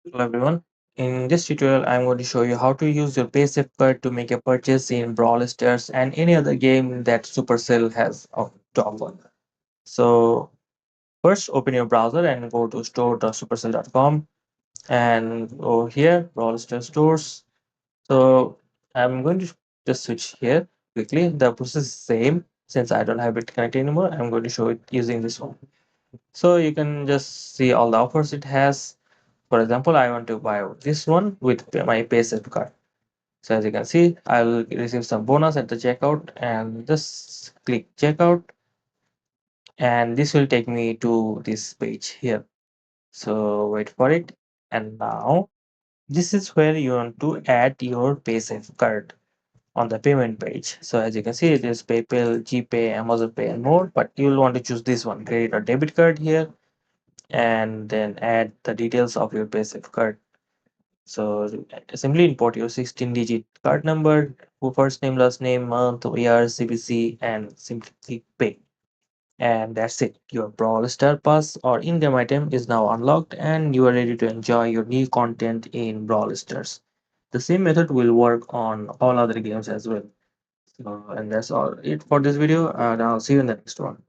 Hello everyone. In this tutorial, I'm going to show you how to use your Paysafecard to make a purchase in Brawl Stars and any other game that Supercell has to offer. So first, open your browser and go to store.supercell.com and go here, Brawl Stars stores. So I'm going to just switch here quickly. The process is same. Since I don't have it connected anymore, I'm going to show it using this one. So you can just see all the offers it has. For example, I want to buy this one with my Paysafecard card. So as you can see, I will receive some bonus at the checkout and just click checkout and this will take me to this page here. So wait for it. And now this is where you want to add your Paysafecard card on the payment page. So as you can see, it is PayPal, GPay, Amazon Pay and more, but you will want to choose this one, credit or debit card here, and then add the details of your Paysafecard card. So simply import your 16-digit card number, first name, last name, month, year, CBC, and simply click pay. And that's it. Your Brawl Star Pass or in-game item is now unlocked and you are ready to enjoy your new content in Brawl Stars. The same method will work on all other games as well. So, and that's all it for this video, and I'll see you in the next one.